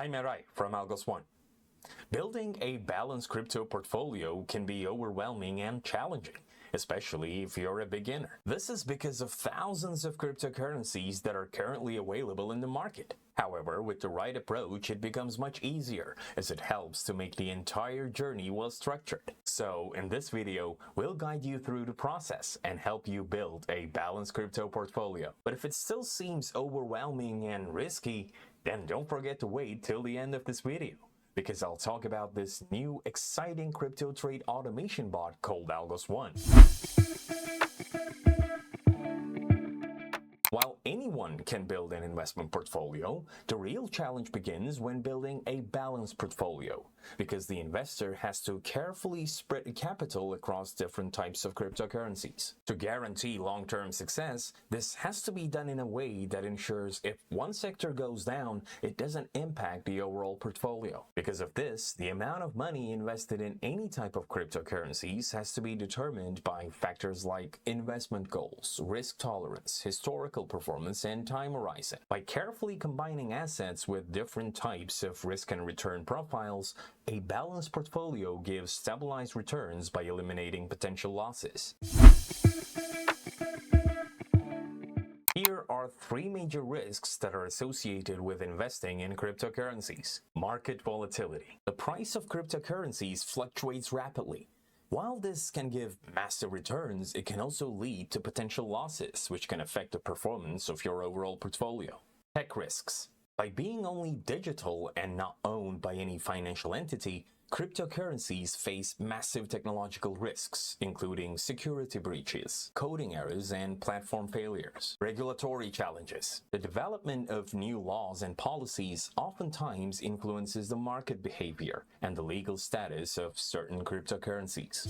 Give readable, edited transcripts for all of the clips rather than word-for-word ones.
I'm Eray from AlgosOne. Building a balanced crypto portfolio can be overwhelming and challenging, especially if you're a beginner. This is because of thousands of cryptocurrencies that are currently available in the market. However, with the right approach, it becomes much easier as it helps to make the entire journey well structured. So, in this video, we'll guide you through the process and help you build a balanced crypto portfolio. But if it still seems overwhelming and risky, then don't forget to wait till the end of this video, because I'll talk about this new exciting crypto trade automation bot called AlgosOne. While anyone can build an investment portfolio, the real challenge begins when building a balanced portfolio, because the investor has to carefully spread capital across different types of cryptocurrencies. To guarantee long-term success, this has to be done in a way that ensures if one sector goes down, it doesn't impact the overall portfolio. Because of this, the amount of money invested in any type of cryptocurrencies has to be determined by factors like investment goals, risk tolerance, historical performance, and time horizon. By carefully combining assets with different types of risk and return profiles, a balanced portfolio gives stabilized returns by eliminating potential losses. Here are three major risks that are associated with investing in cryptocurrencies. Market volatility. The price of cryptocurrencies fluctuates rapidly. While this can give massive returns, it can also lead to potential losses, which can affect the performance of your overall portfolio. Tech risks. By being only digital and not owned by any financial entity, cryptocurrencies face massive technological risks, including security breaches, coding errors, and platform failures. Regulatory challenges. The development of new laws and policies oftentimes influences the market behavior and the legal status of certain cryptocurrencies.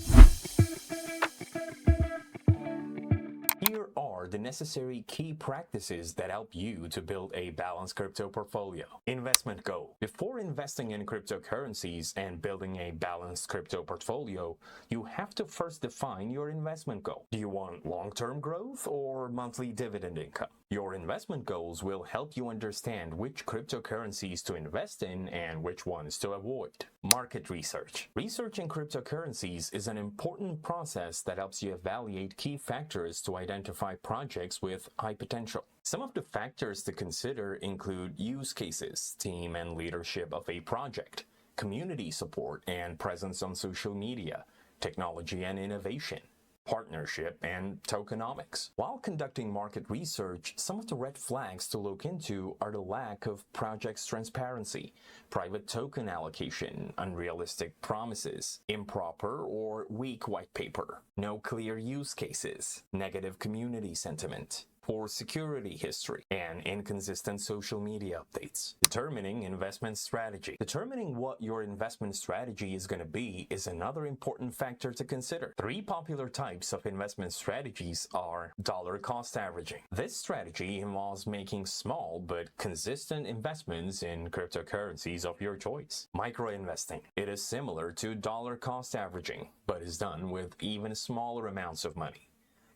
Here are the necessary key practices that help you to build a balanced crypto portfolio. Investment goal. Before investing in cryptocurrencies and building a balanced crypto portfolio, you have to first define your investment goal. Do you want long-term growth or monthly dividend income? Your investment goals will help you understand which cryptocurrencies to invest in and which ones to avoid. Market research. Researching cryptocurrencies is an important process that helps you evaluate key factors to identify projects with high potential. Some of the factors to consider include use cases, team and leadership of a project, community support and presence on social media, technology and innovation, partnership, and tokenomics. While conducting market research, some of the red flags to look into are the lack of project's transparency, private token allocation, unrealistic promises, improper or weak white paper, no clear use cases, negative community sentiment, poor security history, and inconsistent social media updates. Determining investment strategy. Determining what your investment strategy is going to be is another important factor to consider. Three popular types of investment strategies are dollar cost averaging. This strategy involves making small but consistent investments in cryptocurrencies of your choice. Micro investing. It is similar to dollar cost averaging, but is done with even smaller amounts of money.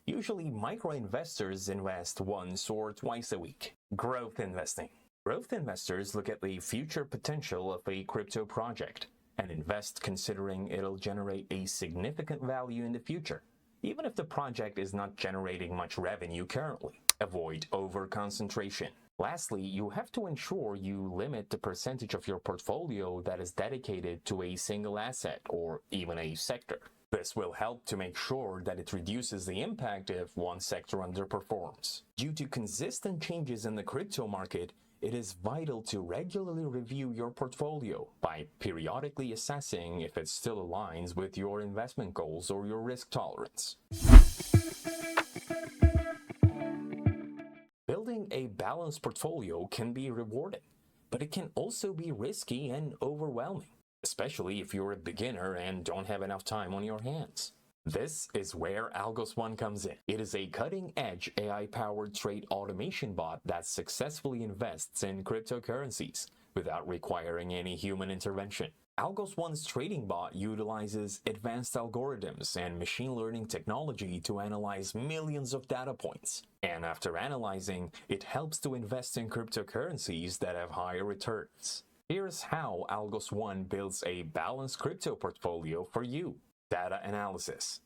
Usually, micro-investors invest once or twice a week. Growth investing. Growth investors look at the future potential of a crypto project and invest considering it'll generate a significant value in the future, even if the project is not generating much revenue currently. Avoid over-concentration. Lastly, you have to ensure you limit the percentage of your portfolio that is dedicated to a single asset or even a sector. This will help to make sure that it reduces the impact if one sector underperforms. Due to consistent changes in the crypto market, it is vital to regularly review your portfolio by periodically assessing if it still aligns with your investment goals or your risk tolerance. Building a balanced portfolio can be rewarding, but it can also be risky and overwhelming, especially if you're a beginner and don't have enough time on your hands. This is where AlgosOne comes in. It is a cutting-edge AI-powered trade automation bot that successfully invests in cryptocurrencies without requiring any human intervention. AlgosOne's trading bot utilizes advanced algorithms and machine learning technology to analyze millions of data points. And after analyzing, it helps to invest in cryptocurrencies that have higher returns. Here's how AlgosOne builds a balanced crypto portfolio for you. Data analysis.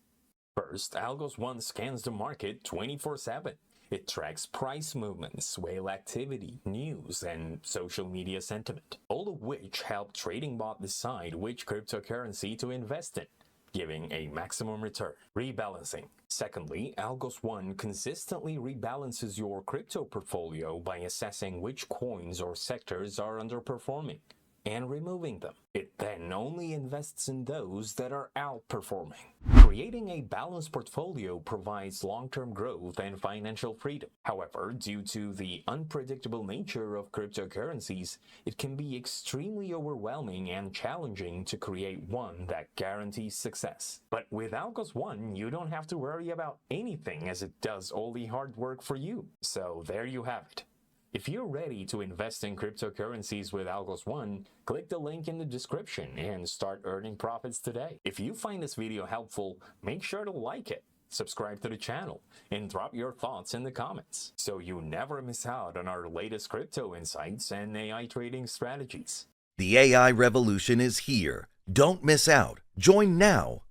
First, AlgosOne scans the market 24/7. It tracks price movements, whale activity, news, and social media sentiment, all of which help trading bot decide which cryptocurrency to invest in, giving a maximum return. Rebalancing. Secondly, AlgosOne consistently rebalances your crypto portfolio by assessing which coins or sectors are underperforming and removing them. It then only invests in those that are outperforming. Creating a balanced portfolio provides long-term growth and financial freedom. However, due to the unpredictable nature of cryptocurrencies, it can be extremely overwhelming and challenging to create one that guarantees success. But with AlgosOne, you don't have to worry about anything, as it does all the hard work for you. So there you have it. If you're ready to invest in cryptocurrencies with AlgosOne, click the link in the description and start earning profits today. If you find this video helpful, make sure to like it, subscribe to the channel, and drop your thoughts in the comments so you never miss out on our latest crypto insights and AI trading strategies. The AI revolution is here. Don't miss out. Join now.